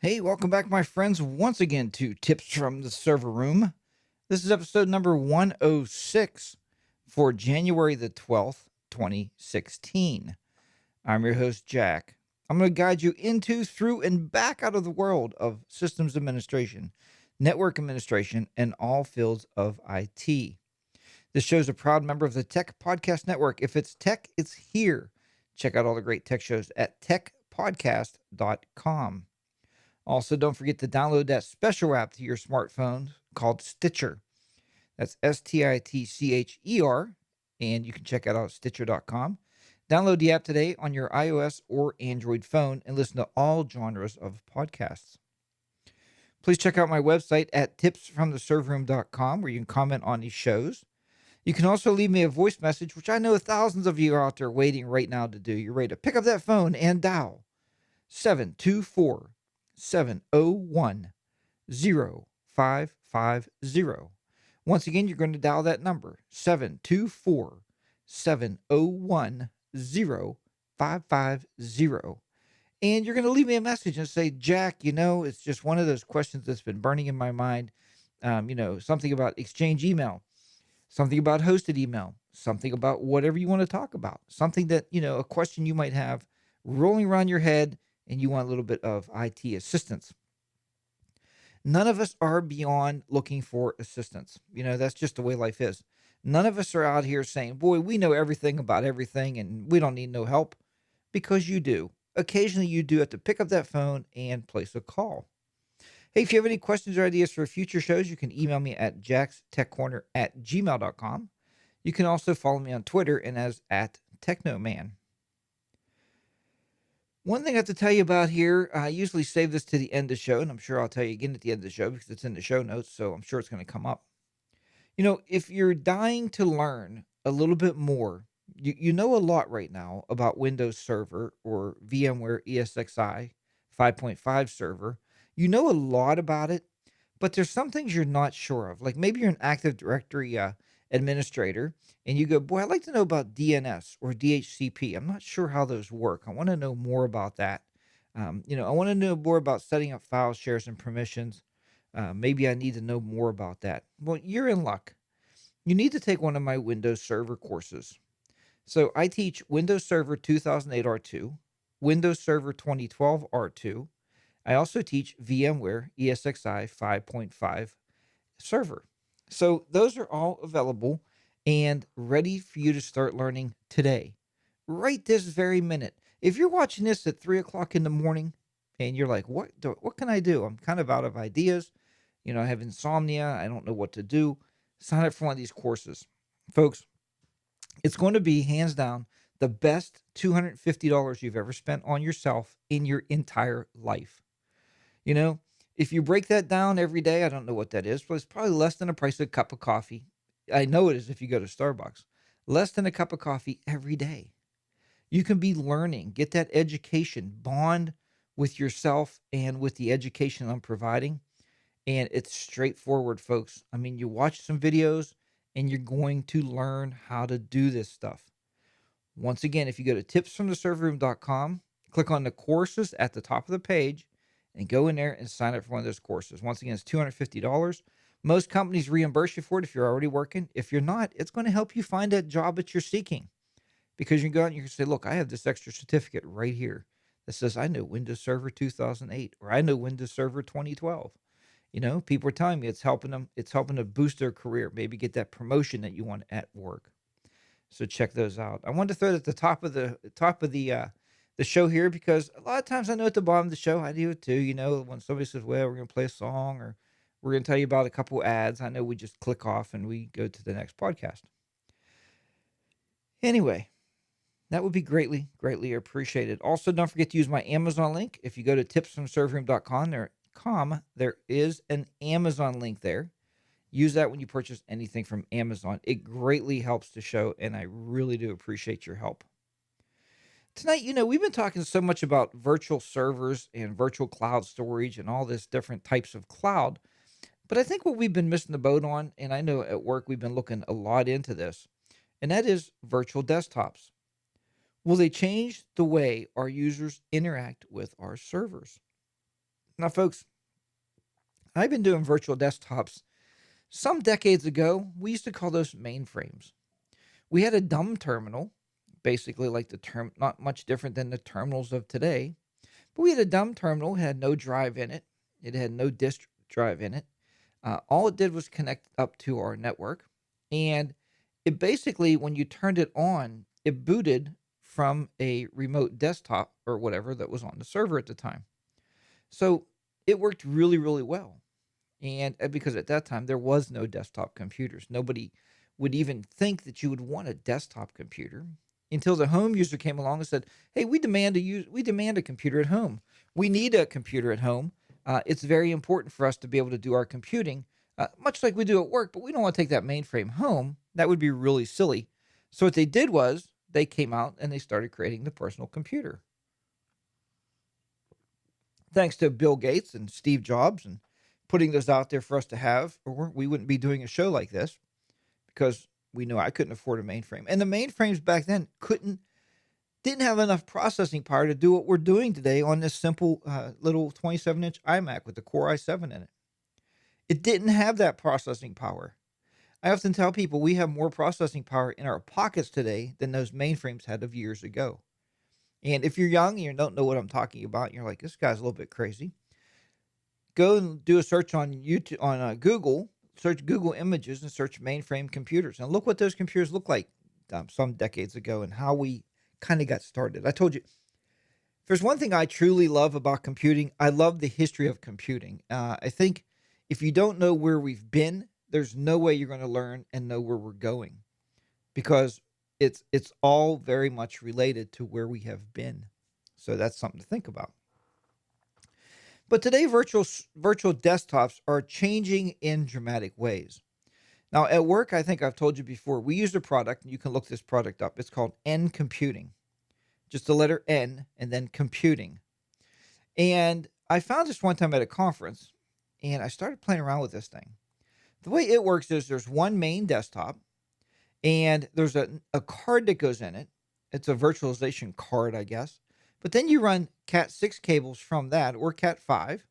Hey, welcome back, my friends, once again to Tips from the Server Room. This is episode number 106 for January the 12th, 2016. I'm your host, Jack. I'm going to guide you into, through, and back out of the world of systems administration, network administration, and all fields of IT. This show is a proud member of the Tech Podcast Network. If it's tech, it's here. Check out all the great tech shows at techpodcast.com. Also, don't forget to download that special app to your smartphone called Stitcher. That's Stitcher. And you can check it out at Stitcher.com. Download the app today on your iOS or Android phone and listen to all genres of podcasts. Please check out my website at tipsfromtheserveroom.com where you can comment on these shows. You can also leave me a voice message, which I know thousands of you are out there waiting right now to do. You're ready to pick up that phone and dial 724 701 0550. Once again, you're going to dial that number 724 701 0550. And you're going to leave me a message and say, Jack, it's just one of those questions that's been burning in my mind. Something about Exchange email, something about hosted email, something about whatever you want to talk about, something that, a question you might have rolling around your head and you want a little bit of IT assistance. None of us are beyond looking for assistance. That's just the way life is. None of us are out here saying, boy, we know everything about everything and we don't need no help, because you do. Occasionally, you do have to pick up that phone and place a call. Hey, if you have any questions or ideas for future shows, you can email me at jackstechcorner@gmail.com. You can also follow me on Twitter and as at Technoman. One thing I have to tell you about here, I usually save this to the end of the show, and I'm sure I'll tell you again at the end of the show because it's in the show notes, so I'm sure it's going to come up. If you're dying to learn a little bit more, you know a lot right now about Windows Server or VMware ESXi 5.5 server. You know a lot about it, but there's some things you're not sure of. Like maybe you're an Active Directory administrator and you go, boy, I'd like to know about DNS or DHCP. I'm not sure how those work. I want to know more about that. I want to know more about setting up file shares and permissions. Maybe I need to know more about that. Well, you're in luck. You need to take one of my Windows Server courses. So I teach Windows Server 2008 R2, Windows Server 2012 R2. I also teach VMware ESXi 5.5 server. So those are all available and ready for you to start learning today, right this very minute. If you're watching this at 3 o'clock in the morning and you're like, what can I do? I'm kind of out of ideas. I have insomnia. I don't know what to do. Sign up for one of these courses. Folks, it's going to be hands down the best $250 you've ever spent on yourself in your entire life. You know, if you break that down every day, I don't know what that is, but it's probably less than the price of a cup of coffee. I know it is if you go to Starbucks. Less than a cup of coffee every day. You can be learning, get that education, bond with yourself and with the education I'm providing. And it's straightforward, folks. I mean, you watch some videos and you're going to learn how to do this stuff. Once again, if you go to tipsfromtheserverroom.com, click on the courses at the top of the page and go in there and sign up for one of those courses. Once again, it's $250. Most companies reimburse you for it if you're already working. If you're not, it's going to help you find that job that you're seeking, because you go out and you can say, look, I have this extra certificate right here that says I know Windows Server 2008 or I know Windows Server 2012. People are telling me it's helping to boost their career, maybe get that promotion that you want at work. So check those out. I wanted to throw it at the top of the show here because a lot of times I know at the bottom of the show I do it too. When somebody says, "Well, we're gonna play a song," or "We're gonna tell you about a couple ads," I know we just click off and we go to the next podcast. Anyway, that would be greatly, greatly appreciated. Also, don't forget to use my Amazon link. If you go to tipsfromserverroom.com, there is an Amazon link there. Use that when you purchase anything from Amazon. It greatly helps the show, and I really do appreciate your help. Tonight, we've been talking so much about virtual servers and virtual cloud storage and all this different types of cloud. But I think what we've been missing the boat on, and I know at work we've been looking a lot into this, and that is virtual desktops. Will they change the way our users interact with our servers? Now, folks, I've been doing virtual desktops. Some decades ago, we used to call those mainframes. We had a dumb terminal, basically like not much different than the terminals of today. But we had a dumb terminal, had no drive in it. It had no disk drive in it. All it did was connect up to our network. And it basically, when you turned it on, it booted from a remote desktop or whatever that was on the server at the time. So it worked really, really well. And because at that time there was no desktop computers, nobody would even think that you would want a desktop computer until the home user came along and said, "Hey, we demand a computer at home. We need a computer at home. It's very important for us to be able to do our computing, much like we do at work. But we don't want to take that mainframe home. That would be really silly." So what they did was they came out and they started creating the personal computer. Thanks to Bill Gates and Steve Jobs and putting those out there for us to have, or we wouldn't be doing a show like this because we know I couldn't afford a mainframe. And the mainframes back then didn't have enough processing power to do what we're doing today on this simple little 27-inch iMac with the Core i7 in it. It didn't have that processing power. I often tell people we have more processing power in our pockets today than those mainframes had of years ago. And if you're young and you don't know what I'm talking about, and you're like, this guy's a little bit crazy, go and do a search on YouTube, on Google, search Google Images and search mainframe computers, and look what those computers look like some decades ago and how we kind of got started. I told you, if there's one thing I truly love about computing, I love the history of computing. I think if you don't know where we've been, there's no way you're going to learn and know where we're going, because it's all very much related to where we have been. So that's something to think about. But today, virtual desktops are changing in dramatic ways. Now, at work, I think I've told you before, we use a product, and you can look this product up. It's called N Computing, just the letter N and then computing. And I found this one time at a conference, and I started playing around with this thing. The way it works is there's one main desktop, and there's a card that goes in it. It's a virtualization card, I guess. But then you run Cat6 cables from that, or Cat5,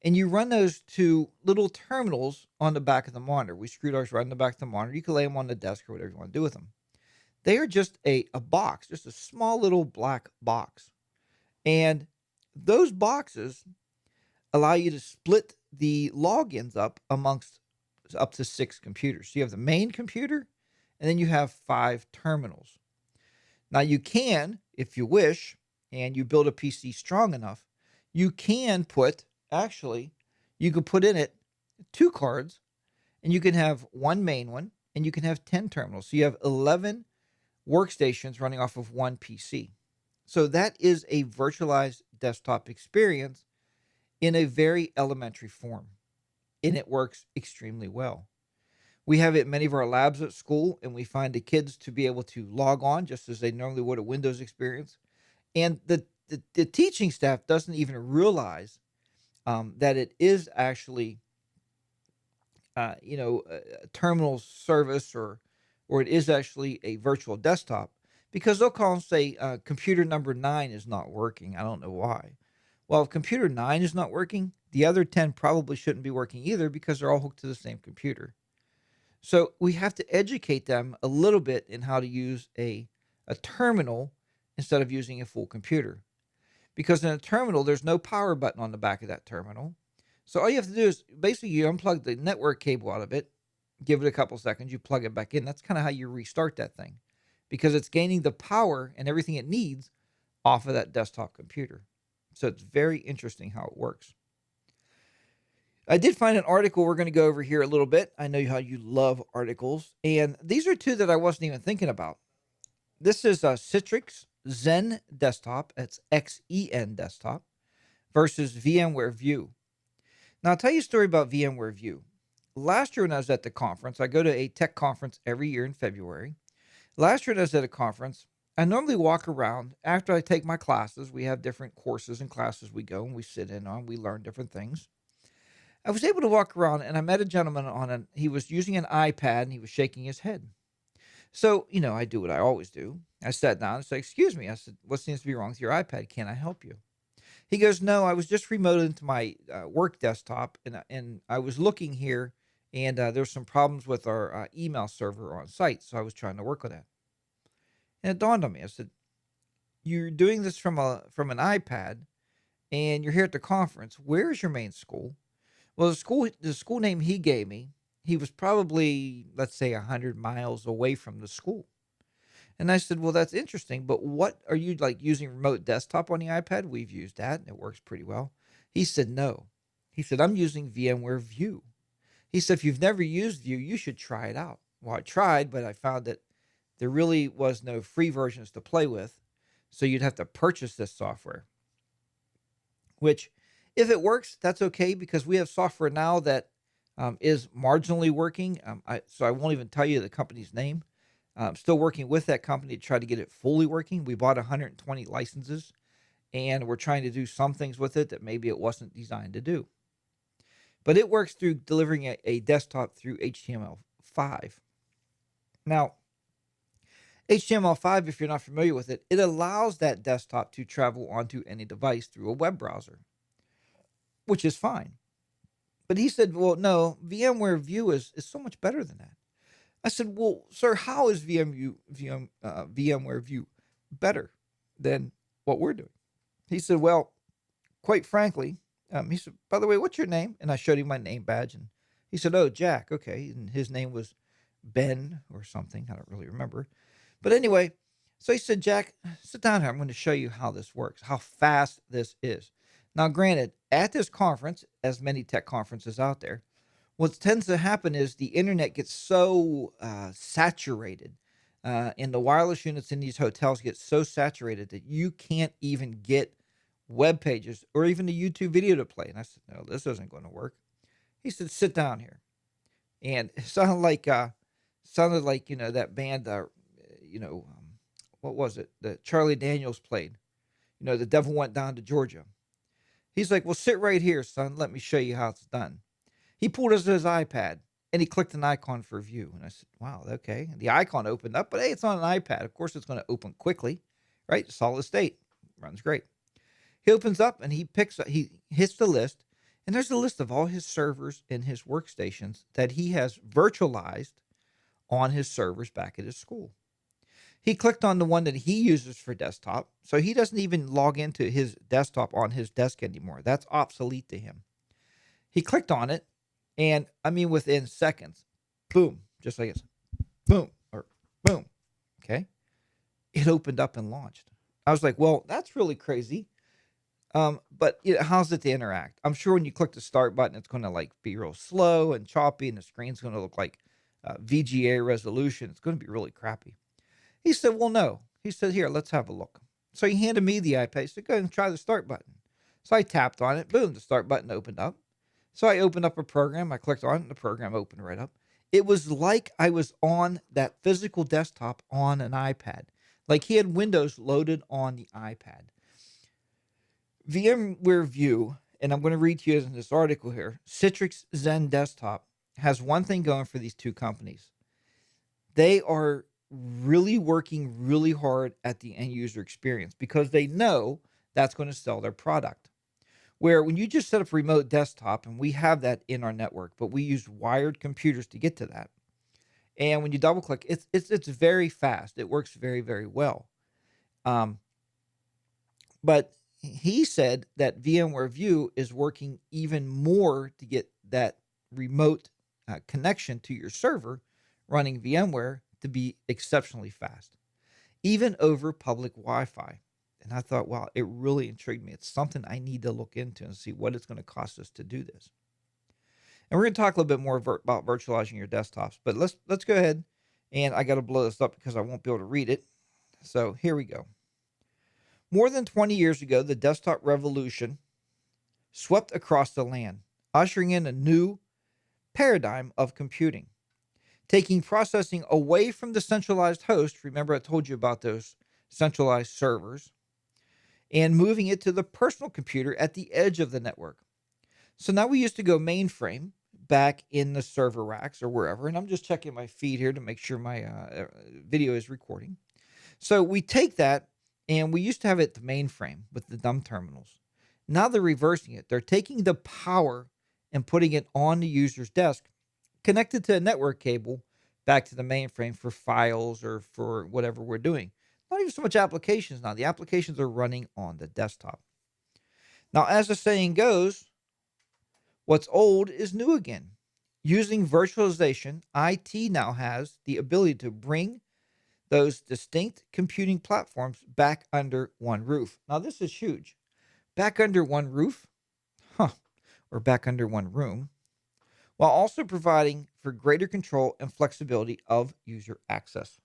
and you run those to little terminals on the back of the monitor. We screwed ours right in the back of the monitor. You can lay them on the desk or whatever you want to do with them. They are just a box, just a small little black box. And those boxes allow you to split the logins up amongst up to 6 computers. So you have the main computer, and then you have 5 terminals. Now you can, if you wish, and you build a PC strong enough, you can you could put in it 2 cards, and you can have one main one, and you can have 10 terminals. So you have 11 workstations running off of one PC. So that is a virtualized desktop experience in a very elementary form, and it works extremely well. We have it in many of our labs at school, and we find the kids to be able to log on just as they normally would a Windows experience. And the teaching staff doesn't even realize that it is actually, a terminal service, or it is actually a virtual desktop, because they'll call and say computer number 9 is not working. I don't know why. Well, if computer 9 is not working, the other 10 probably shouldn't be working either, because they're all hooked to the same computer. So we have to educate them a little bit in how to use a terminal instead of using a full computer. Because in a terminal, there's no power button on the back of that terminal. So all you have to do is basically you unplug the network cable out of it, give it a couple seconds, you plug it back in. That's kind of how you restart that thing, because it's gaining the power and everything it needs off of that desktop computer. So it's very interesting how it works. I did find an article we're going to go over here a little bit. I know how you love articles. And these are 2 that I wasn't even thinking about. This is a Citrix Zen Desktop. That's XEN Desktop versus VMware View. Now, I'll tell you a story about VMware View. Last year when I was at the conference, I go to a tech conference every year in February. Last year when I was at a conference, I normally walk around after I take my classes. We have different courses and classes we go and we sit in on. We learn different things. I was able to walk around, and I met a gentleman he was using an iPad, and he was shaking his head. So, I do what I always do. I sat down and said, "Excuse me." I said, "What seems to be wrong with your iPad? Can I help you?" He goes, "No, I was just remoted into my work desktop, and I was looking here, and there's some problems with our email server on site, so I was trying to work on that." And it dawned on me. I said, "You're doing this from an iPad, and you're here at the conference. Where is your main school?" Well, the school name he gave me, he was probably, let's say, 100 miles away from the school. And I said, "Well, that's interesting, but what are you like using remote desktop on the iPad?" We've used that and it works pretty well. He said, "No." He said, "I'm using VMware View." He said, "If you've never used View, you should try it out." Well, I tried, but I found that there really was no free versions to play with. So you'd have to purchase this software, which, if it works, that's okay because we have software now that is marginally working. So I won't even tell you the company's name. I'm still working with that company to try to get it fully working. We bought 120 licenses and we're trying to do some things with it that maybe it wasn't designed to do. But it works through delivering a desktop through HTML5. Now, HTML5, if you're not familiar with it, it allows that desktop to travel onto any device through a web browser, which is fine. But he said, "Well, no, VMware View is so much better than that." I said, "Well, sir, how is VMware View better than what we're doing?" He said, "Well, quite frankly," he said, "By the way, what's your name?" And I showed him my name badge, and he said, "Oh, Jack, okay." And his name was Ben or something. I don't really remember. But anyway, so he said, "Jack, sit down here. I'm going to show you how this works, how fast this is." Now, granted, at this conference, as many tech conferences out there, what tends to happen is the internet gets so saturated, and the wireless units in these hotels get so saturated that you can't even get web pages or even a YouTube video to play. And I said, "No, this isn't going to work." He said, "Sit down here," and it sounded like that band, you know, what was it that Charlie Daniels played? The devil went down to Georgia. He's like, "Well, sit right here, son. Let me show you how it's done." He pulled us his iPad and he clicked an icon for view. And I said, "Wow, okay." And the icon opened up, but hey, it's on an iPad. Of course, it's going to open quickly, right? Solid state. Runs great. He opens up and he hits the list, and there's a list of all his servers and his workstations that he has virtualized on his servers back at his school. He clicked on the one that he uses for desktop, so he doesn't even log into his desktop on his desk anymore. That's obsolete to him. He clicked on it, and I mean, within seconds, boom, just like this, boom, or boom. Okay. It opened up and launched. I was like, "Well, that's really crazy." But how's it to interact? I'm sure when you click the start button, it's going to like be real slow and choppy, and the screen's going to look like VGA resolution. It's going to be really crappy. He said, "Well, no." He said, "Here, let's have a look." So he handed me the iPad. He said, "Go ahead and try the start button." So I tapped on it. Boom, the start button opened up. So I opened up a program. I clicked on it, and the program opened right up. It was like I was on that physical desktop on an iPad. Like he had Windows loaded on the iPad. VMware View, and I'm going to read to you in this article here, Citrix Zen Desktop has one thing going for these two companies. They are really working really hard at the end user experience because they know that's going to sell their product. Where when you just set up a remote desktop, and we have that in our network, but we use wired computers to get to that. And when you double click, it's very fast. It works very, very well. Um, but he said that VMware View is working even more to get that remote connection to your server running VMware to be exceptionally fast, even over public Wi-Fi. And I thought, wow, it really intrigued me. It's something I need to look into and see what it's going to cost us to do this. And we're going to talk a little bit more about virtualizing your desktops. But let's go ahead, and I got to blow this up because I won't be able to read it. So here we go. More than 20 years ago, the desktop revolution swept across the land, ushering in a new paradigm of computing, taking processing away from the centralized host. Remember, I told you about those centralized servers, and moving it to the personal computer at the edge of the network. So now we used to go mainframe back in the server racks or wherever, and I'm just checking my feed here to make sure my video is recording. So we take that, and we used to have it at the mainframe with the dumb terminals. Now they're reversing it. They're taking the power and putting it on the user's desk, connected to a network cable back to the mainframe for files or for whatever we're doing. Not even so much applications now. The applications are running on the desktop. Now, as the saying goes, what's old is new again. Using virtualization, IT now has the ability to bring those distinct computing platforms back under one roof. Now, this is huge. Back under one roof, huh, or back under one room, while also providing for greater control and flexibility of user access.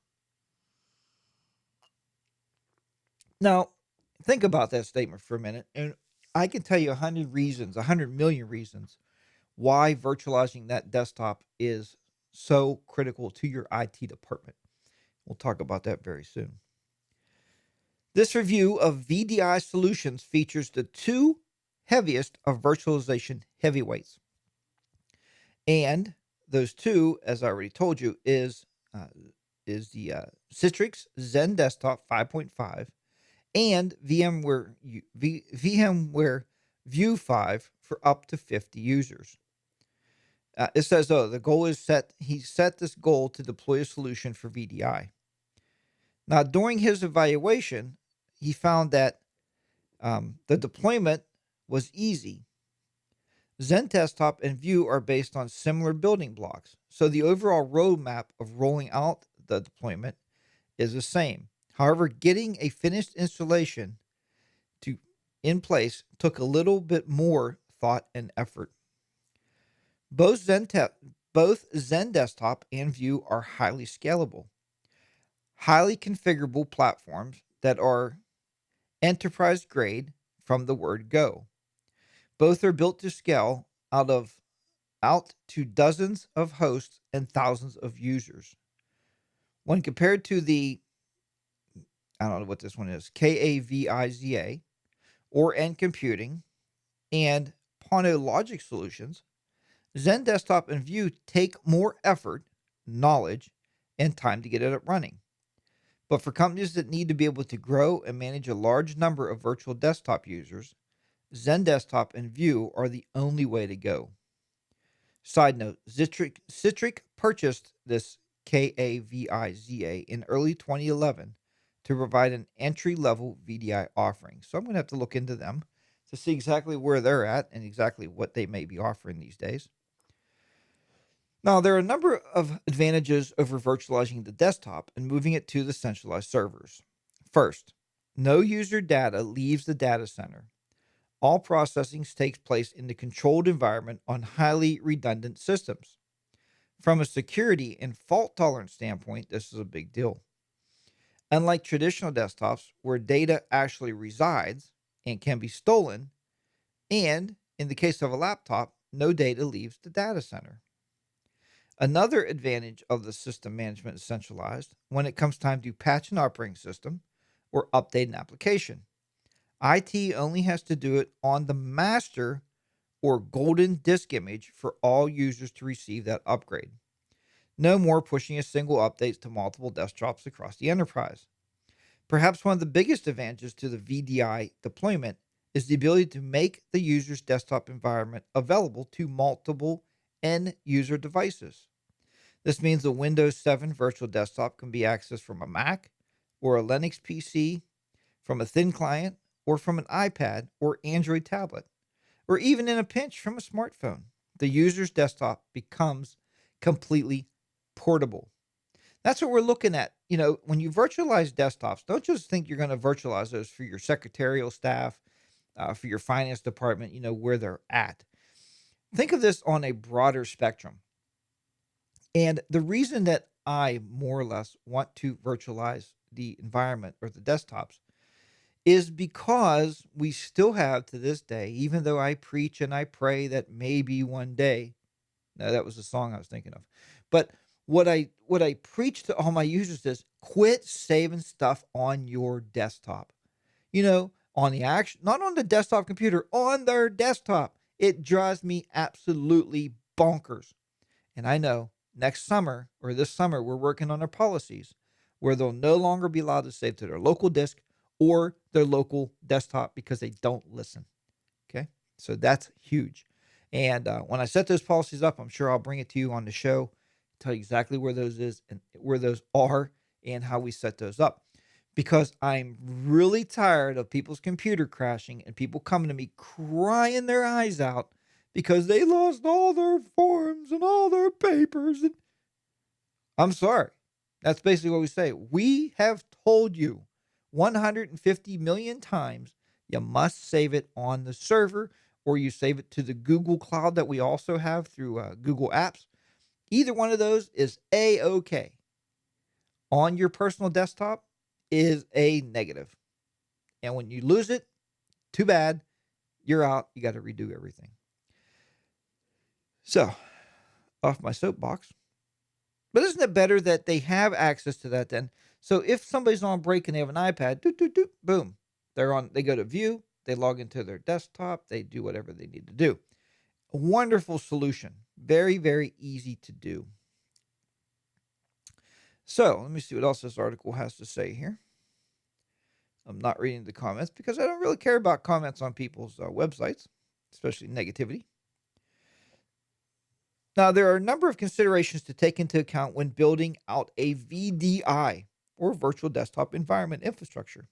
Now, think about that statement for a minute, and I can tell you 100 reasons, 100 million reasons why virtualizing that desktop is so critical to your IT department. We'll talk about that very soon. This review of VDI solutions features the two heaviest of virtualization heavyweights. And those two, as I already told you, uh, the Citrix Zen Desktop 5.5 and VMware View 5 for up to 50 users. It says, oh, the goal is set. He set this goal to deploy a solution for VDI. Now, during his evaluation, he found that the deployment was easy. Zen Desktop and View are based on similar building blocks, so the overall roadmap of rolling out the deployment is the same. However, getting a finished installation to in place took a little bit more thought and effort. Both both Zen Desktop and View are highly scalable, highly configurable platforms that are enterprise grade from the word go. Both are built to scale out to dozens of hosts and thousands of users. When compared to the, I don't know what this one is, KAVIZA or N Computing and Pono Logic Solutions, Zen Desktop and View take more effort, knowledge, and time to get it up running. But for companies that need to be able to grow and manage a large number of virtual desktop users, Zen Desktop and View are the only way to go. Side note, Citrix purchased this KAVIZA in early 2011 to provide an entry-level VDI offering. So I'm going to have to look into them to see exactly where they're at and exactly what they may be offering these days. Now, there are a number of advantages over virtualizing the desktop and moving it to the centralized servers. First, no user data leaves the data center. All processing takes place in the controlled environment on highly redundant systems. From a security and fault tolerance standpoint, this is a big deal. Unlike traditional desktops where data actually resides and can be stolen, and in the case of a laptop, no data leaves the data center. Another advantage of the system management is centralized when it comes time to patch an operating system or update an application. IT only has to do it on the master or golden disk image for all users to receive that upgrade. No more pushing a single update to multiple desktops across the enterprise. Perhaps one of the biggest advantages to the VDI deployment is the ability to make the user's desktop environment available to multiple end user devices. This means the Windows 7 virtual desktop can be accessed from a Mac or a Linux PC, from a thin client, or from an iPad or Android tablet, or even in a pinch from a smartphone. The user's desktop becomes completely portable. That's what we're looking at. When you virtualize desktops, don't just think you're going to virtualize those for your secretarial staff, for your finance department, where they're at. Think of this on a broader spectrum. And the reason that I more or less want to virtualize the environment or the desktops is because we still have to this day, even though I preach and I pray that maybe one day, no, that was the song I was thinking of. But what I preach to all my users is quit saving stuff on your desktop. On the action, not on the desktop computer, on their desktop. It drives me absolutely bonkers. And I know next summer or this summer, we're working on our policies where they'll no longer be allowed to save to their local disk or their local desktop because they don't listen. So that's huge. And when I set those policies up, I'm sure I'll bring it to you on the show, tell you exactly where those is and where those are and how we set those up. Because I'm really tired of people's computer crashing and people coming to me crying their eyes out because they lost all their forms and all their papers. And I'm sorry. That's basically what we say. We have told you 150 million times you must save it on the server or you save it to the Google Cloud that we also have through Google Apps. Either one of those is A-OK. On your personal desktop is a negative. And when you lose it, too bad. You're out. You got to redo everything. So, off my soapbox. But isn't it better that they have access to that then? So if somebody's on break and they have an iPad, doot, doot, doot, boom, they go to view, they log into their desktop, they do whatever they need to do. A wonderful solution. Very, very easy to do. So let me see what else this article has to say here. I'm not reading the comments because I don't really care about comments on people's websites, especially negativity. Now, there are a number of considerations to take into account when building out a VDI, or virtual desktop environment infrastructure.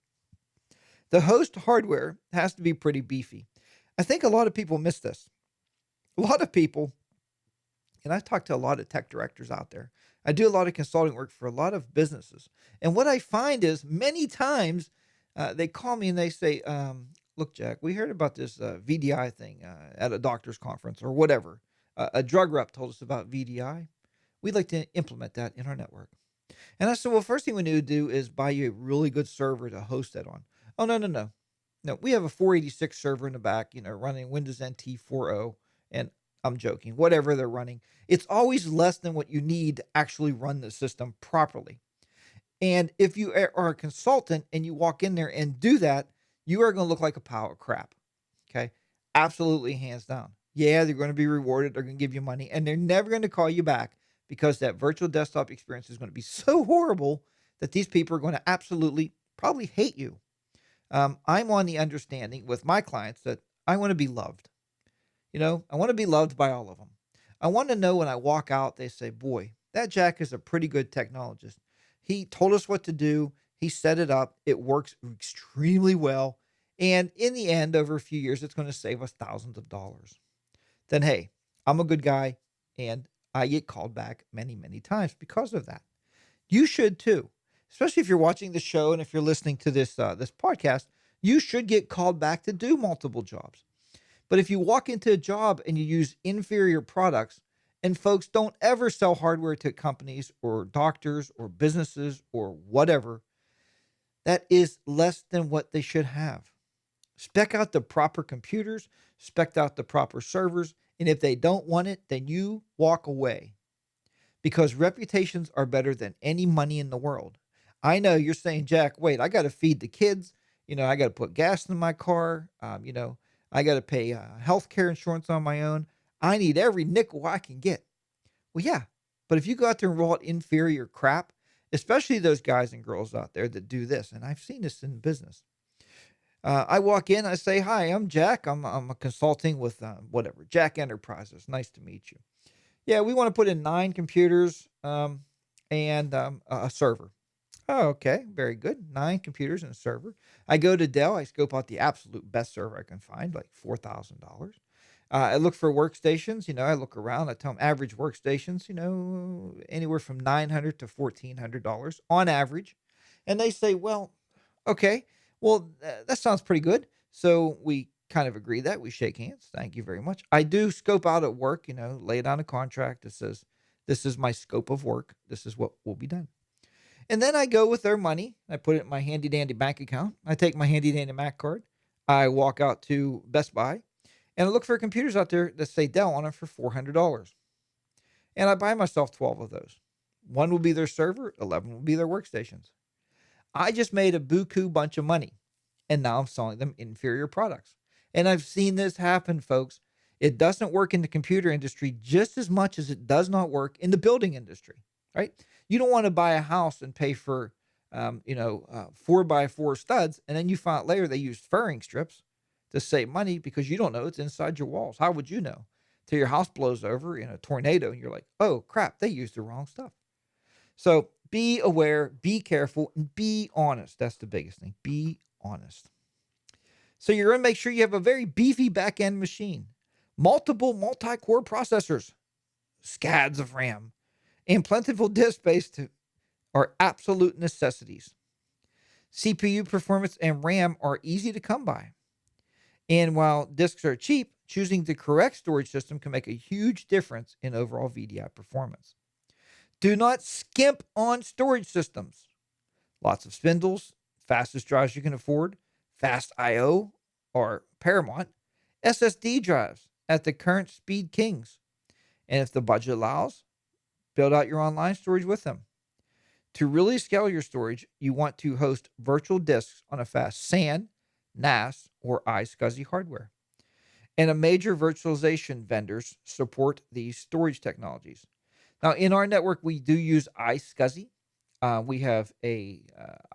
The host hardware has to be pretty beefy. I think a lot of people miss this. A lot of people, and I talk to a lot of tech directors out there. I do a lot of consulting work for a lot of businesses. And what I find is many times they call me and they say, look, Jack, we heard about this VDI thing at a doctor's conference or whatever. A drug rep told us about VDI. We'd like to implement that in our network. And I said, well, first thing we need to do is buy you a really good server to host that on. Oh, no, no, no. No, we have a 486 server in the back, running Windows NT 4.0. And I'm joking, whatever they're running. It's always less than what you need to actually run the system properly. And if you are a consultant and you walk in there and do that, you are going to look like a pile of crap. Okay. Absolutely, hands down. Yeah, they're going to be rewarded. They're going to give you money and they're never going to call you back because that virtual desktop experience is going to be so horrible that these people are going to absolutely probably hate you. I'm on the understanding with my clients that I want to be loved. I want to be loved by all of them. I want to know when I walk out, they say, boy, that Jack is a pretty good technologist. He told us what to do. He set it up. It works extremely well. And in the end, over a few years, it's going to save us thousands of dollars. Then, hey, I'm a good guy and I get called back many, many times because of that. You should too, especially if you're watching the show and if you're listening to this podcast, you should get called back to do multiple jobs. But if you walk into a job and you use inferior products, and folks don't ever sell hardware to companies or doctors or businesses or whatever, that is less than what they should have. Spec out the proper computers, spec out the proper servers, and if they don't want it, then you walk away. Because reputations are better than any money in the world. I know you're saying, Jack, wait, I got to feed the kids. I got to put gas in my car. I got to pay healthcare insurance on my own. I need every nickel I can get. Well, yeah, but if you go out there and roll out inferior crap, especially those guys and girls out there that do this, and I've seen this in business. I walk in, I say, hi, I'm Jack. I'm a consulting with whatever, Jack Enterprises. Nice to meet you. Yeah, we want to put in 9 computers and a server. Oh, okay, very good. 9 computers and a server. I go to Dell. I scope out the absolute best server I can find, like $4,000. I look for workstations. I look around. I tell them average workstations. Anywhere from $900 to $1,400 on average. And they say, well, okay, well that sounds pretty good. So we kind of agree that we shake hands. Thank you very much. I do scope out at work. Lay down a contract that says this is my scope of work. This is what will be done. And then I go with their money. I put it in my handy dandy bank account. I take my handy dandy Mac card. I walk out to Best Buy and I look for computers out there that say Dell on them for $400. And I buy myself 12 of those. One will be their server, 11 will be their workstations. I just made a buku bunch of money and now I'm selling them inferior products. And I've seen this happen, folks. It doesn't work in the computer industry just as much as it does not work in the building industry, right? You don't want to buy a house and pay for, 4x4 studs. And then you find out later they use furring strips. to save money because you don't know it's inside your walls. How would you know? Till your house blows over in a tornado and you're like, oh crap, they used the wrong stuff. So be aware, be careful, and be honest. That's the biggest thing. Be honest. So you're going to make sure you have a very beefy back end machine, multiple multi core processors, scads of RAM, and plentiful disk space are absolute necessities. CPU performance and RAM are easy to come by. And while disks are cheap, choosing the correct storage system can make a huge difference in overall VDI performance. Do not skimp on storage systems. Lots of spindles, fastest drives you can afford, fast I/O are paramount, SSD drives at the current speed kings. And if the budget allows, build out your online storage with them. To really scale your storage, you want to host virtual disks on a fast SAN, NAS, or iSCSI hardware. And a major virtualization vendors support these storage technologies. Now, in our network, we do use iSCSI. We have a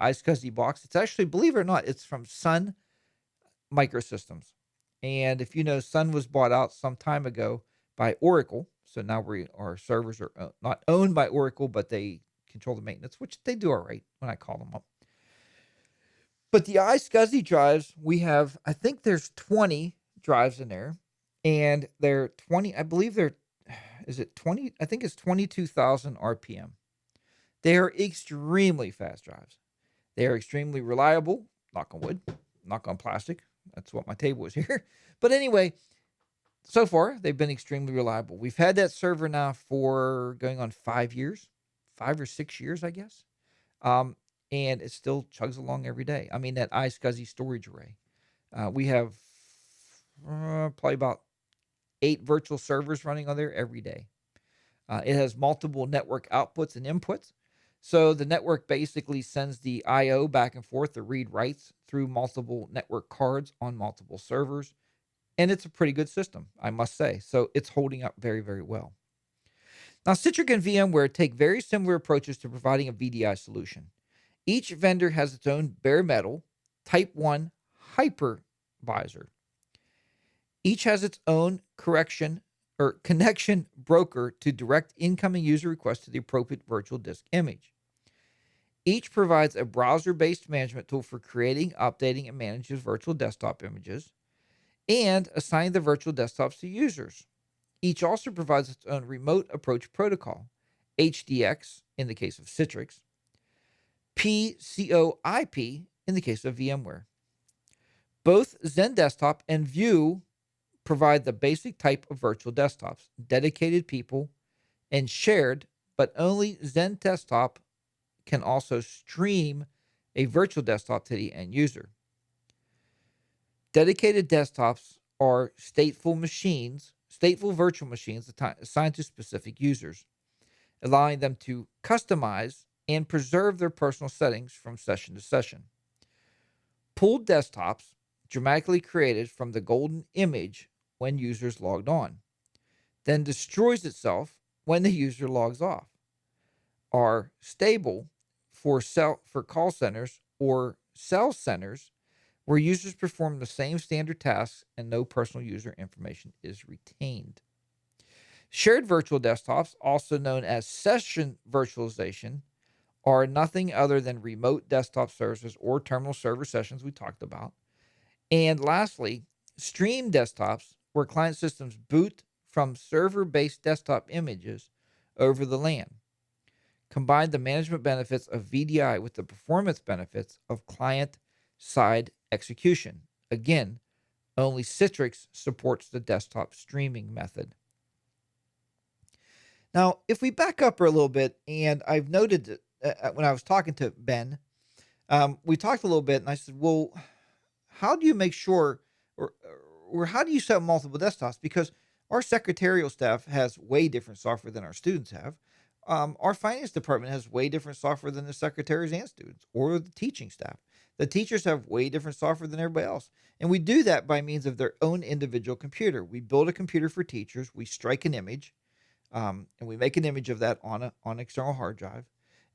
iSCSI box. It's actually, believe it or not, it's from Sun Microsystems. And if you know, Sun was bought out some time ago by Oracle. So now our servers are not owned by Oracle, but they control the maintenance, which they do all right when I call them up. But the iSCSI drives, we have, I think there's 20 drives in there. And they're 20, I believe is it 20? I think it's 22,000 RPM. They are extremely fast drives. They are extremely reliable, knock on wood, knock on plastic. That's what my table is here. But anyway, so far, they've been extremely reliable. We've had that server now for going on 5 years, 5 or 6 years, I guess. And it still chugs along every day. I mean, that iSCSI storage array. We have probably about 8 virtual servers running on there every day. It has multiple network outputs and inputs. So the network basically sends the I/O back and forth, the read writes through multiple network cards on multiple servers. And it's a pretty good system, I must say. So it's holding up very, very well. Now, Citrix and VMware take very similar approaches to providing a VDI solution. Each vendor has its own bare metal Type 1 hypervisor. Each has its own connection broker to direct incoming user requests to the appropriate virtual disk image. Each provides a browser-based management tool for creating, updating, and managing virtual desktop images, and assigning the virtual desktops to users. Each also provides its own remote approach protocol, HDX in the case of Citrix, PCOIP in the case of VMware. Both Zen Desktop and View provide the basic type of virtual desktops, dedicated people, and shared, but only Zen Desktop can also stream a virtual desktop to the end user. Dedicated desktops are stateful virtual machines assigned to specific users, allowing them to customize and preserve their personal settings from session to session. Pooled desktops, dramatically created from the golden image when users logged on, then destroys itself when the user logs off, are stable for call centers or sales centers where users perform the same standard tasks and no personal user information is retained. Shared virtual desktops, also known as session virtualization, are nothing other than remote desktop services or terminal server sessions we talked about. And lastly, stream desktops, where client systems boot from server-based desktop images over the LAN. Combine the management benefits of VDI with the performance benefits of client-side execution. Again, only Citrix supports the desktop streaming method. Now, if we back up a little bit, and I've noted that when I was talking to Ben, we talked a little bit, and I said, well, how do you make sure, or how do you set up multiple desktops? Because our secretarial staff has way different software than our students have. Our finance department has way different software than the secretaries and students, or the teaching staff. The teachers have way different software than everybody else. And we do that by means of their own individual computer. We build a computer for teachers. We strike an image, and we make an image of that on an external hard drive.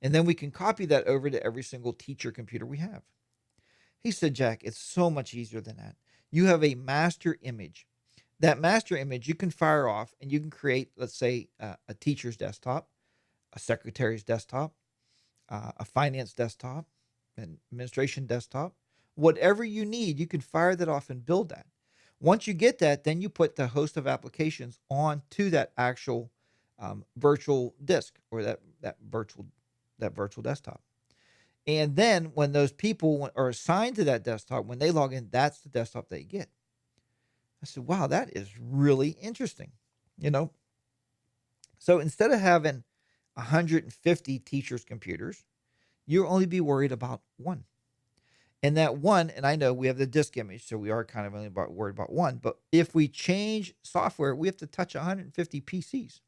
And then we can copy that over to every single teacher computer we have. He said, Jack, it's so much easier than that. You have a master image. That master image you can fire off and you can create, let's say, a teacher's desktop, a secretary's desktop, a finance desktop, an administration desktop. Whatever you need, you can fire that off and build that. Once you get that, then you put the host of applications onto that actual virtual disk or that virtual desktop. And then when those people are assigned to that desktop, when they log in, that's the desktop they get. I said, wow, that is really interesting. You know, so instead of having 150 teachers' computers, you'll only be worried about one. And that one, and I know we have the disk image, so we are kind of only worried about one. But if we change software, we have to touch 150 PCs. It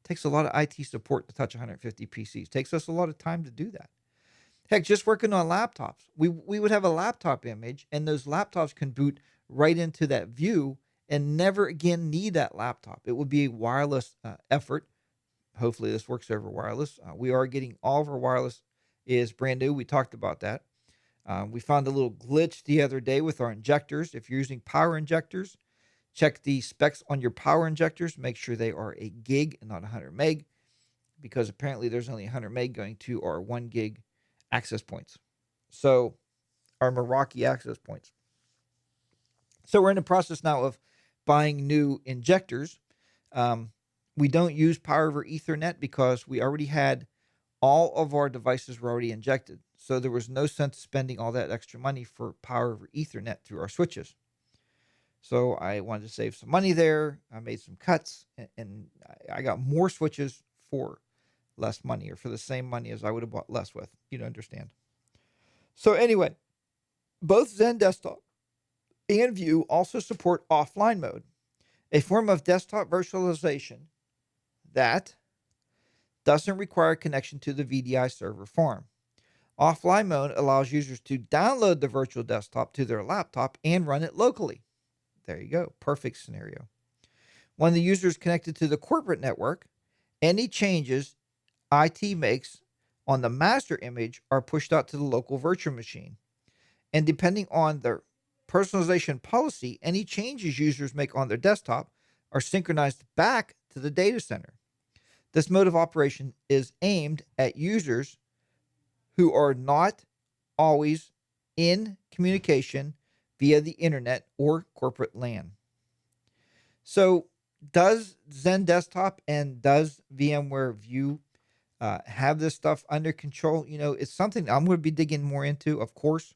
takes a lot of IT support to touch 150 PCs. It takes us a lot of time to do that. Heck, just working on laptops, we would have a laptop image, and those laptops can boot right into that view and never again need that laptop. It would be a wireless effort. Hopefully, this works over wireless. We are getting all of our wireless is brand new. We talked about that. We found a little glitch the other day with our injectors. If you're using power injectors, check the specs on your power injectors. Make sure they are a gig and not 100 meg, because apparently there's only 100 meg going to our 1 gig access points. So, our Meraki access points. So, we're in the process now of buying new injectors. We don't use power over Ethernet because we already had all of our devices were already injected. So there was no sense spending all that extra money for power over Ethernet through our switches. So I wanted to save some money there. I made some cuts and I got more switches for less money, or for the same money as I would have bought less with. You don't understand. So anyway, both Zen Desktop and View also support offline mode, a form of desktop virtualization that doesn't require connection to the VDI server farm. Offline mode allows users to download the virtual desktop to their laptop and run it locally. There you go. Perfect scenario. When the user is connected to the corporate network, any changes IT makes on the master image are pushed out to the local virtual machine. And depending on their personalization policy, any changes users make on their desktop are synchronized back to the data center. This mode of operation is aimed at users who are not always in communication via the internet or corporate LAN. So, does Zen Desktop and does VMware View have this stuff under control? You know, it's something I'm going to be digging more into, of course,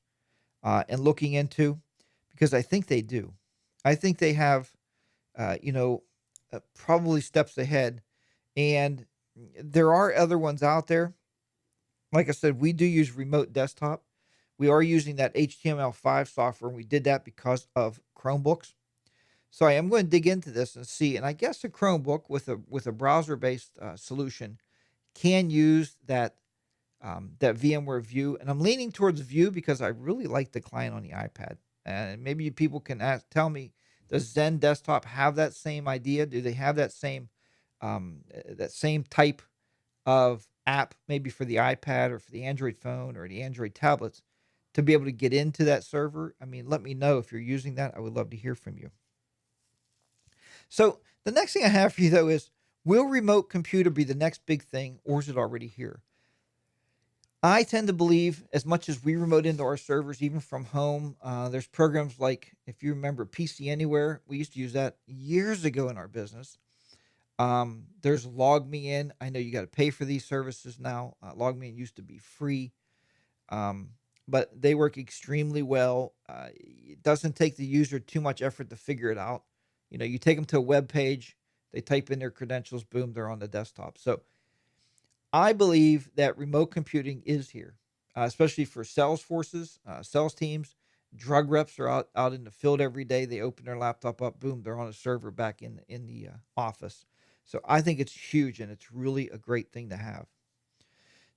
and looking into, because I think they do. I think they have, probably steps ahead. And there are other ones out there. Like I said, we do use remote desktop. We are using that HTML5 software, and we did that because of Chromebooks. So I am going to dig into this and see. And I guess a Chromebook with a browser based solution can use that VMware View, and I'm leaning towards View because I really like the client on the iPad. And maybe people can tell me, does Zen Desktop have that same idea? Do they have that same type of app, maybe for the iPad or for the Android phone or the Android tablets, to be able to get into that server? I mean, let me know if you're using that. I would love to hear from you. So the next thing I have for you though is, will remote computer be the next big thing, or is it already here? I tend to believe, as much as we remote into our servers, even from home, there's programs like, if you remember PC Anywhere, we used to use that years ago in our business. There's Log Me In. I know you got to pay for these services now. Log Me In used to be free, um, but they work extremely well. It doesn't take the user too much effort to figure it out. You know, you take them to a web page, they type in their credentials, boom, they're on the desktop. So I believe that remote computing is here, especially for sales forces, sales teams. Drug reps are out in the field every day. They open their laptop up, boom, they're on a server back in the office. So I think it's huge, and it's really a great thing to have.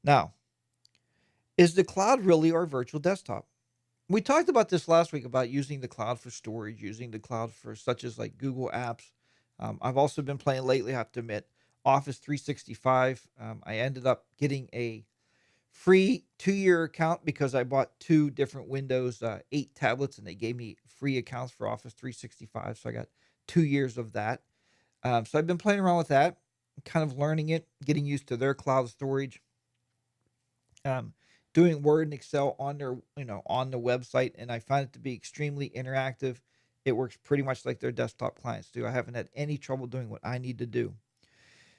Now, is the cloud really our virtual desktop? We talked about this last week about using the cloud for storage, using the cloud for such as like Google Apps. I've also been playing lately, I have to admit, Office 365. I ended up getting a free 2-year account because I bought 2 different Windows 8 tablets, and they gave me free accounts for Office 365, so I got 2 years of that. So I've been playing around with that, kind of learning it, getting used to their cloud storage, um, doing Word and Excel on their, on the website, and I find it to be extremely interactive. It works pretty much like their desktop clients do. I haven't had any trouble doing what I need to do.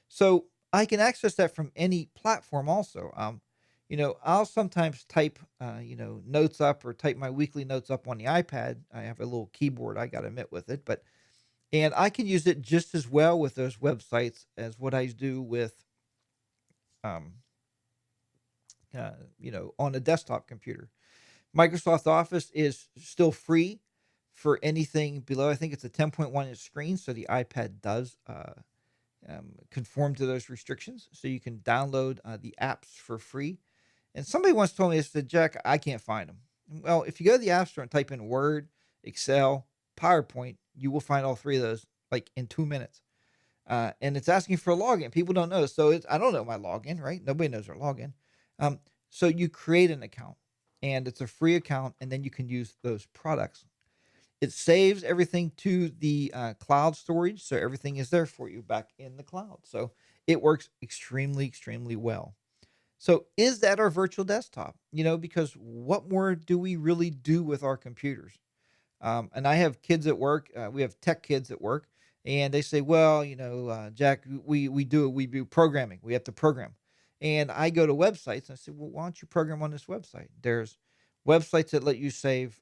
So I can access that from any platform also. I'll sometimes type, notes up or type my weekly notes up on the iPad. I have a little keyboard, I got to admit, with it, and I can use it just as well with those websites as what I do with, um, on a desktop computer. Microsoft Office is still free for anything below. I think it's a 10.1 inch screen, so the iPad does conform to those restrictions. So you can download the apps for free. And somebody once told me, they said, Jack, I can't find them. Well, if you go to the App Store and type in Word, Excel, PowerPoint, you will find all three of those like in 2 minutes. And it's asking for a login. People don't know. So I don't know my login, right? Nobody knows their login. So you create an account, and it's a free account, and then you can use those products. It saves everything to the cloud storage, so everything is there for you back in the cloud. So it works extremely, extremely well. So is that our virtual desktop? Because what more do we really do with our computers? And I have kids at work. We have tech kids at work, and they say, "Well, Jack, we do programming. We have to program." And I go to websites and I say, "Well, why don't you program on this website?" There's websites that let you save,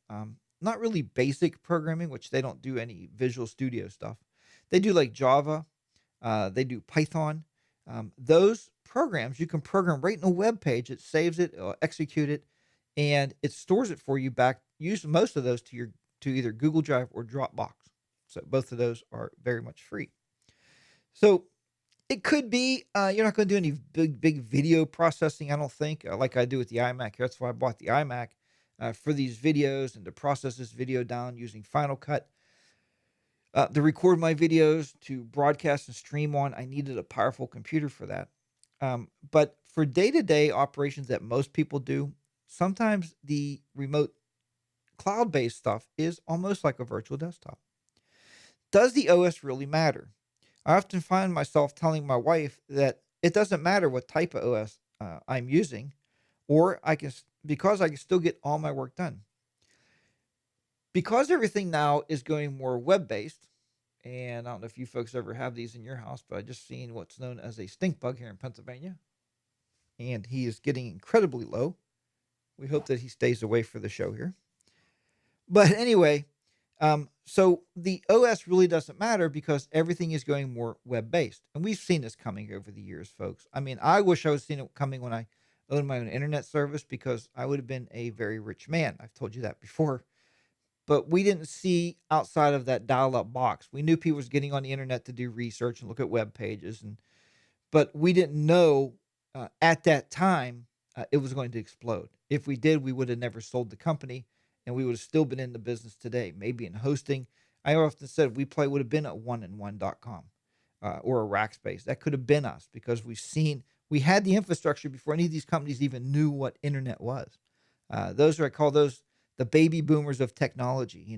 not really basic programming, which they don't do any Visual Studio stuff. They do like Java. They do Python. Those programs you can program right in a web page. It saves it, it'll execute it, and it stores it for you back. Use most of those to either Google Drive or Dropbox. So both of those are very much free. So it could be you're not going to do any big video processing, I don't think, like I do with the iMac. That's why I bought the iMac for these videos and to process this video down using Final Cut. To record my videos, to broadcast and stream on, I needed a powerful computer for that. But for day to day operations that most people do, sometimes the remote cloud based stuff is almost like a virtual desktop. Does the OS really matter? I often find myself telling my wife that it doesn't matter what type of OS I'm using, or because I can still get all my work done. Because everything now is going more web based, and I don't know if you folks ever have these in your house, but I just seen what's known as a stink bug here in Pennsylvania, and he is getting incredibly low. We hope that he stays away for the show here. But anyway, so the OS really doesn't matter because everything is going more web based. And we've seen this coming over the years, folks. I mean, I wish I was seeing it coming when I owned my own internet service because I would have been a very rich man. I've told you that before. But we didn't see outside of that dial up box. We knew people was getting on the internet to do research and look at web pages, but we didn't know at that time it was going to explode. If we did, we would have never sold the company, and we would have still been in the business today, maybe in hosting. I often said we probably would have been at oneandone.com or a Rackspace. That could have been us because we had the infrastructure before any of these companies even knew what internet was. I call those the baby boomers of technology.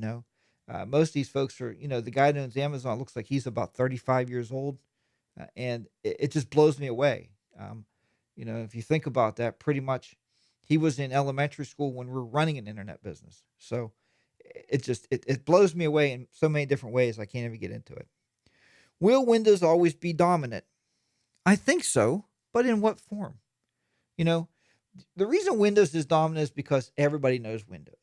Most of these folks are, the guy that owns Amazon looks like he's about 35 years old, and it just blows me away. If you think about that, pretty much he was in elementary school when we're running an internet business. So it blows me away in so many different ways. I can't even get into it. Will Windows always be dominant? I think so, but in what form? You know, the reason Windows is dominant is because everybody knows Windows.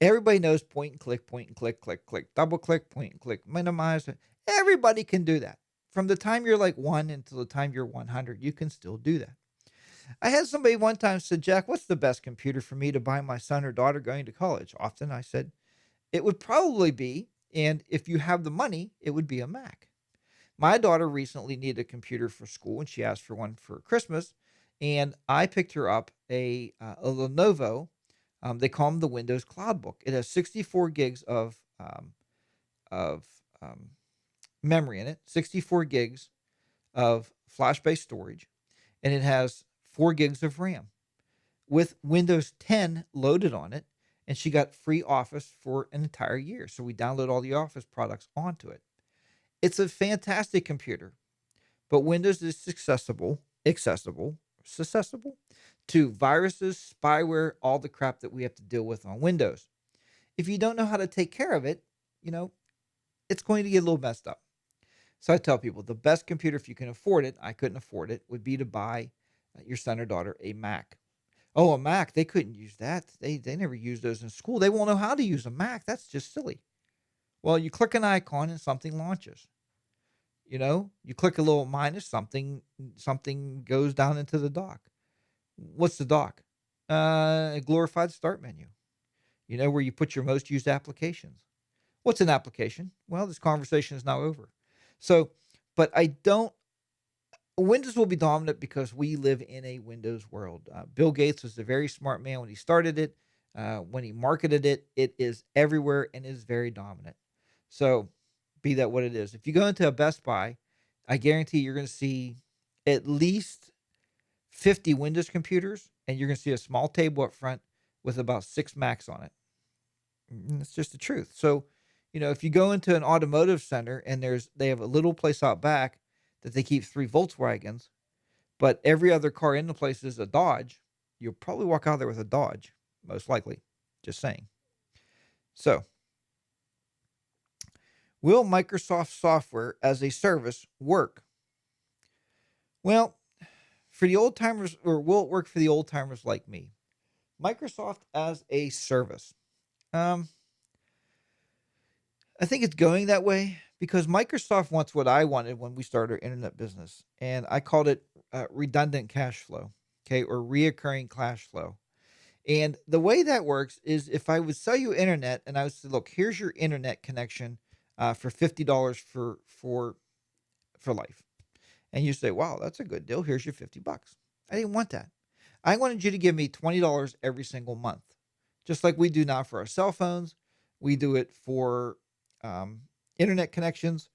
Everybody knows point and click, click, click, double click, point and click, minimize. Everybody can do that. From the time you're like 1 until the time you're 100, you can still do that. I had somebody one time said, Jack, what's the best computer for me to buy my son or daughter going to college? Often I said, it would probably be, and if you have the money, it would be a Mac. My daughter recently needed a computer for school, and she asked for one for Christmas. And I picked her up a Lenovo. They call them the Windows Cloudbook. It has 64 gigs of memory in it, 64 gigs of flash-based storage, and it has 4 gigs of RAM. with Windows 10 loaded on it, and she got free Office for an entire year. So we download all the Office products onto it. It's a fantastic computer, but Windows is susceptible to viruses, spyware, all the crap that we have to deal with on Windows. If you don't know how to take care of it, you know, it's going to get a little messed up. So I tell people the best computer, if you can afford it, I couldn't afford it, would be to buy your son or daughter a Mac. Oh, a Mac, they couldn't use that. They never used those in school. They won't know how to use a Mac. That's just silly. Well, you click an icon and something launches. You click a little minus, something goes down into the dock. What's the dock? A glorified start menu. Where you put your most used applications. What's an application? Well, this conversation is now over. So, but I don't Windows will be dominant because we live in a Windows world. Bill Gates was a very smart man when he started it. When he marketed it, it is everywhere and is very dominant. So, be that what it is. If you go into a Best Buy, I guarantee you're going to see at least 50 Windows computers, and you're going to see a small table up front with about 6 Macs on it. It's just the truth. So, if you go into an automotive center and they have a little place out back that they keep 3 Volkswagens, but every other car in the place is a Dodge, you'll probably walk out there with a Dodge, most likely. Just saying. So, will Microsoft software as a service work? Well, for the old timers, or will it work for the old timers like me? Microsoft as a service. I think it's going that way because Microsoft wants what I wanted when we started our internet business, and I called it redundant cash flow, okay, or reoccurring cash flow. And the way that works is if I would sell you internet and I would say, look, here's your internet connection for $50 for life, and you say, wow, that's a good deal. Here's your $50. I didn't want that. I wanted you to give me $20 every single month, just like we do now for our cell phones. We do it for internet connections.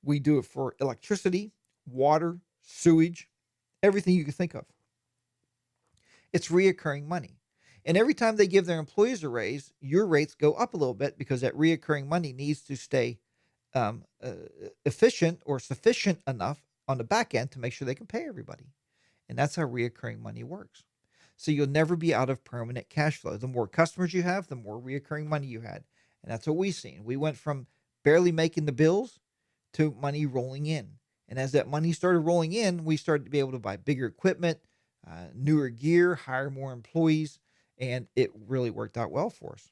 We do it for electricity, water, sewage, everything you can think of. It's reoccurring money. And every time they give their employees a raise, your rates go up a little bit because that reoccurring money needs to stay efficient or sufficient enough on the back end to make sure they can pay everybody. And that's how reoccurring money works. So you'll never be out of permanent cash flow. The more customers you have, the more reoccurring money you had. And that's what we've seen. We went from barely making the bills to money rolling in. And as that money started rolling in, we started to be able to buy bigger equipment, newer gear, hire more employees, and it really worked out well for us.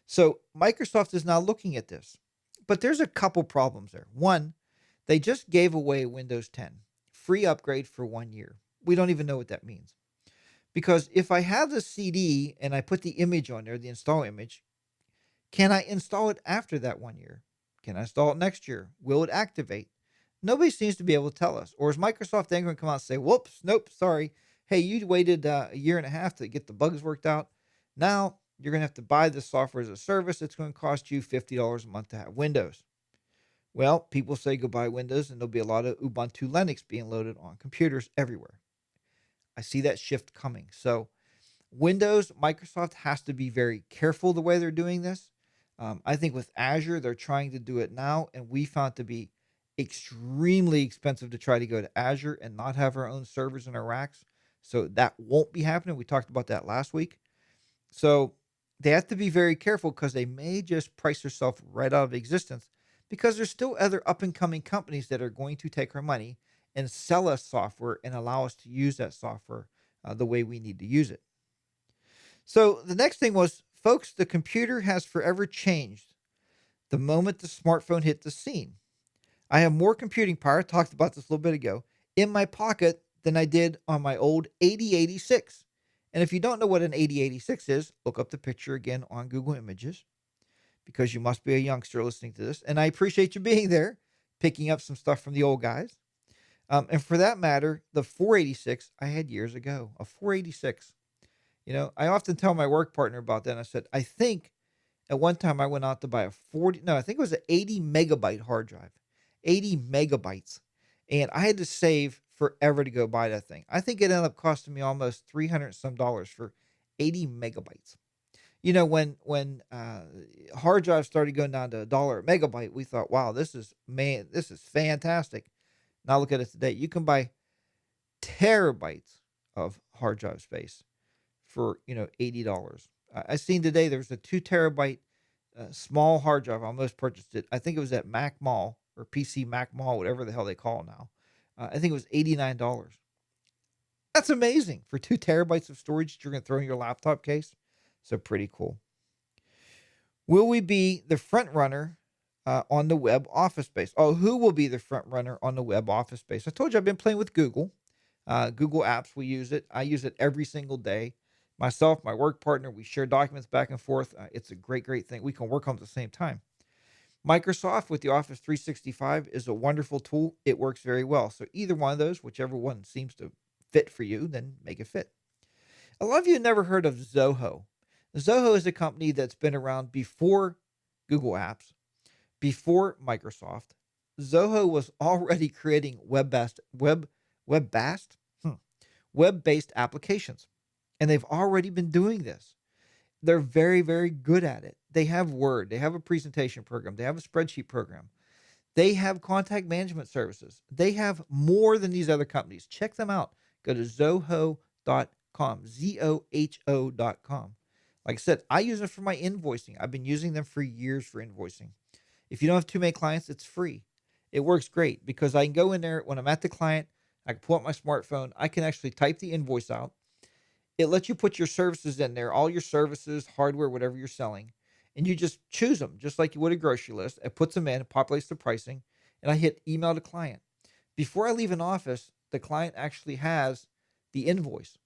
So Microsoft is now looking at this, but there's a couple problems there. One, they just gave away Windows 10, free upgrade for 1 year. We don't even know what that means. Because if I have the CD and I put the image on there, the install image, can I install it after that 1 year? Can I install it next year? Will it activate? Nobody seems to be able to tell us. Or is Microsoft then going to come out and say, whoops, nope, sorry. Hey, you waited a year and a half to get the bugs worked out. Now you're going to have to buy this software as a service. It's going to cost you $50 a month to have Windows. Well, people say go buy Windows, and there'll be a lot of Ubuntu Linux being loaded on computers everywhere. I see that shift coming. So Windows, Microsoft has to be very careful the way they're doing this. I think with Azure, they're trying to do it now, and we found it to be extremely expensive to try to go to Azure and not have our own servers in our racks. So that won't be happening. We talked about that last week. So they have to be very careful because they may just price themselves right out of existence because there's still other up and coming companies that are going to take our money and sell us software and allow us to use that software the way we need to use it. So the next thing was, folks, the computer has forever changed the moment the smartphone hit the scene. I have more computing power, talked about this a little bit ago, in my pocket than I did on my old 8086. And if you don't know what an 8086 is, look up the picture again on Google Images because you must be a youngster listening to this. And I appreciate you being there, picking up some stuff from the old guys. And for that matter, the 486 I had years ago, a 486. I often tell my work partner about that. And I said, I think at one time I went out to buy I think it was an 80 megabyte hard drive, 80 megabytes. And I had to save forever to go buy that thing. I think it ended up costing me almost 300 some dollars for 80 megabytes. When hard drives started going down to a dollar a megabyte, we thought, wow, this is fantastic. Now look at it today. You can buy terabytes of hard drive space for $80. I seen today there's a 2 terabyte small hard drive. I almost purchased it. I think it was at Mac Mall or PC Mac Mall, whatever the hell they call it now. I think it was $89. That's amazing for 2 terabytes of storage that you're going to throw in your laptop case. So pretty cool. Will we be the front runner on the web office space? Oh, who will be the front runner on the web office space? I told you I've been playing with Google. Google Apps, we use it. I use it every single day. Myself, my work partner, we share documents back and forth. It's a great, great thing. We can work on it at the same time. Microsoft with the Office 365 is a wonderful tool. It works very well. So either one of those, whichever one seems to fit for you, then make it fit. A lot of you have never heard of Zoho. Zoho is a company that's been around before Google Apps, before Microsoft. Zoho was already creating web-based applications, and they've already been doing this. They're very, very good at it. They have Word, they have a presentation program, they have a spreadsheet program, they have contact management services. They have more than these other companies. Check them out. Go to zoho.com, zoho.com. Like I said, I use them for my invoicing. I've been using them for years for invoicing. If you don't have too many clients, it's free. It works great because I can go in there when I'm at the client, I can pull up my smartphone, I can actually type the invoice out. It lets you put your services in there, all your services, hardware, whatever you're selling, and you just choose them just like you would a grocery list. It puts them in, it populates the pricing, and I hit email to client. Before I leave an office, the client actually has the invoice.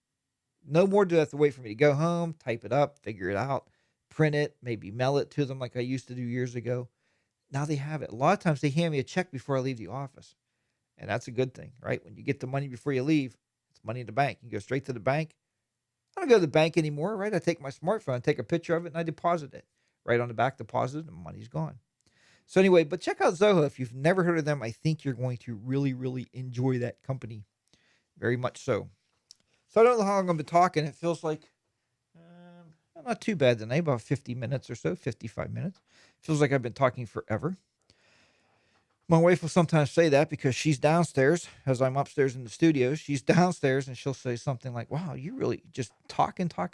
No more do I have to wait for me to go home, type it up, figure it out, print it, maybe mail it to them like I used to do years ago. Now they have it. A lot of times they hand me a check before I leave the office. And that's a good thing, right? When you get the money before you leave, it's money in the bank. You go straight to the bank. I don't go to the bank anymore, right? I take my smartphone, take a picture of it, and I deposit it. Right on the back, deposit, and money's gone. So anyway, but check out Zoho. If you've never heard of them, I think you're going to really, really enjoy that company. Very much so. So I don't know how long I've been talking. It feels like not too bad tonight, about 50 minutes or so, 55 minutes. Feels like I've been talking forever. My wife will sometimes say that because she's downstairs as I'm upstairs in the studio. She's downstairs and she'll say something like, wow, you really just talking. I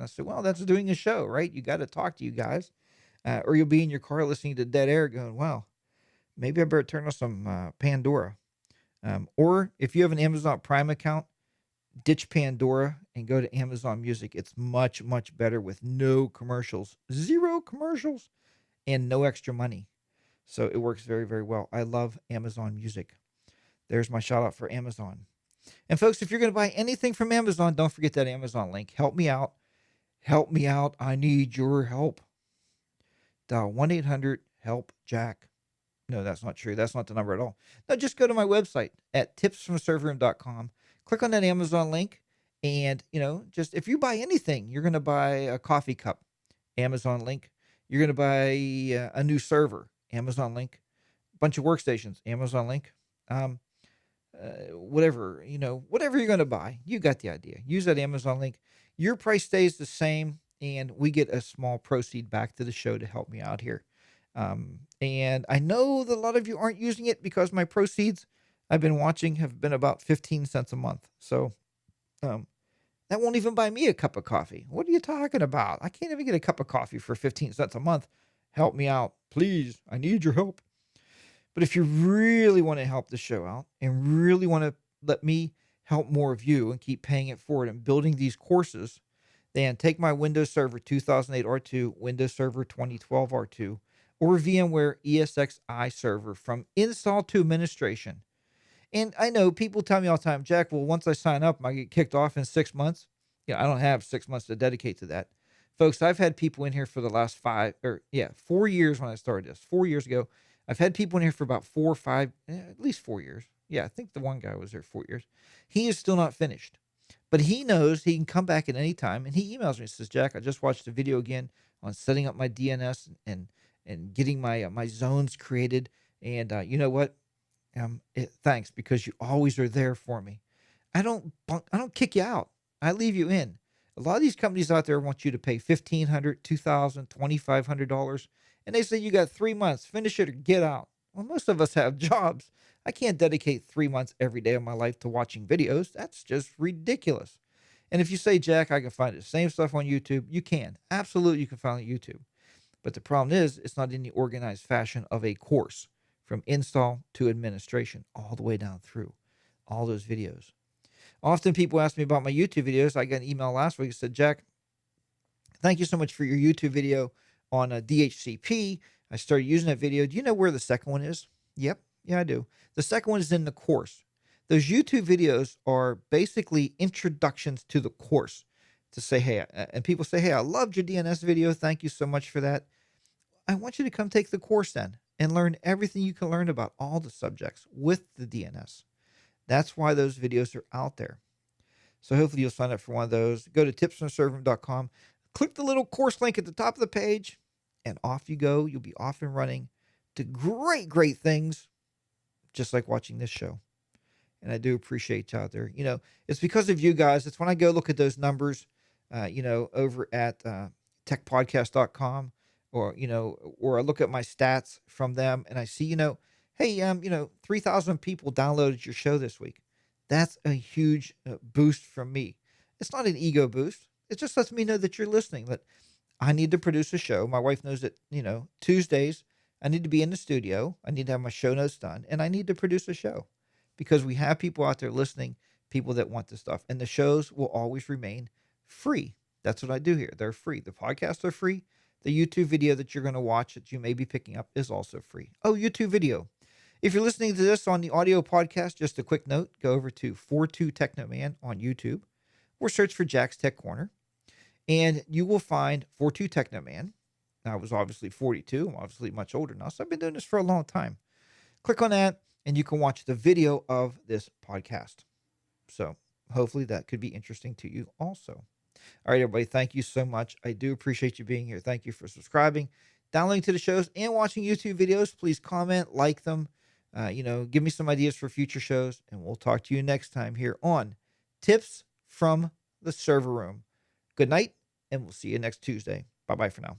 said, well, that's doing a show, right? You got to talk to you guys. Or you'll be in your car listening to dead air going, wow, maybe I better turn on some Pandora. Or if you have an Amazon Prime account, ditch Pandora and go to Amazon Music. It's much, much better with no commercials, zero commercials, and no extra money. So it works very, very well. I love Amazon Music. There's my shout out for Amazon. And folks, if you're going to buy anything from Amazon, don't forget that Amazon link. Help me out. Help me out. I need your help. Dial 1-800-HELP-JACK. No, that's not true. That's not the number at all. No, just go to my website at tipsfromserverroom.com. Click on that Amazon link. And, just if you buy anything, you're going to buy a coffee cup, Amazon link. You're going to buy a new server, Amazon link. A bunch of workstations, Amazon link. Whatever you're going to buy, you got the idea. Use that Amazon link. Your price stays the same, and we get a small proceed back to the show to help me out here. And I know that a lot of you aren't using it because my proceeds I've been watching have been about 15 cents a month. So that won't even buy me a cup of coffee. What are you talking about? I can't even get a cup of coffee for 15 cents a month. Help me out. Please. I need your help. But if you really want to help the show out and really want to let me help more of you and keep paying it forward and building these courses, then take my Windows Server 2008 R2, Windows Server 2012 R2, or VMware ESXi server from install to administration. And I know people tell me all the time, Jack, well, once I sign up, I get kicked off in 6 months. I don't have 6 months to dedicate to that. Folks, I've had people in here for the last 4 years when I started this, 4 years ago. I've had people in here for about 4 or 5, at least 4 years. Yeah, I think the one guy was there 4 years. He is still not finished. But he knows he can come back at any time, and he emails me and says, Jack, I just watched the video again on setting up my DNS and getting my zones created. And you know what? Thanks because you always are there for me. I don't kick you out. I leave you in. A lot of these companies out there want you to pay 1,500, 2,000, $2,500, and they say you got 3 months. Finish it or get out. Well, most of us have jobs. I can't dedicate 3 months every day of my life to watching videos. That's just ridiculous. And if you say, Jack, I can find the same stuff on YouTube, you can. Absolutely, you can find it on YouTube. But the problem is, it's not in the organized fashion of a course from install to administration, all the way down through all those videos. Often people ask me about my YouTube videos. I got an email last week that said, Jack, thank you so much for your YouTube video on DHCP. I started using that video. Do you know where the second one is? Yep. Yeah, I do. The second one is in the course. Those YouTube videos are basically introductions to the course to say, hey, and people say, hey, I loved your DNS video. Thank you so much for that. I want you to come take the course then and learn everything you can learn about all the subjects with the DNS. That's why those videos are out there. So hopefully you'll sign up for one of those. Go to tipsfromserverroom.com, click the little course link at the top of the page, and off you go. You'll be off and running to great, great things, just like watching this show. And I do appreciate you out there. It's because of you guys. It's when I go look at those numbers, over at techpodcast.com, or I look at my stats from them and I see, hey, 3,000 people downloaded your show this week. That's a huge boost from me. It's not an ego boost. It just lets me know that you're listening, that I need to produce a show. My wife knows that, Tuesdays, I need to be in the studio. I need to have my show notes done, and I need to produce a show because we have people out there listening, people that want this stuff. And the shows will always remain free. That's what I do here. They're free. The podcasts are free. The YouTube video that you're going to watch that you may be picking up is also free. Oh, YouTube video. If you're listening to this on the audio podcast, just a quick note, go over to 42 Technoman on YouTube or search for Jack's Tech Corner, and you will find 42 Technoman. Now, I was obviously 42. I'm obviously much older now, so I've been doing this for a long time. Click on that, and you can watch the video of this podcast. So hopefully that could be interesting to you also. All right, everybody, thank you so much. I do appreciate you being here. Thank you for subscribing, downloading to the shows, and watching YouTube videos. Please comment, like them. Give me some ideas for future shows, and we'll talk to you next time here on Tips from the Server Room. Good night, and we'll see you next Tuesday. Bye-bye for now.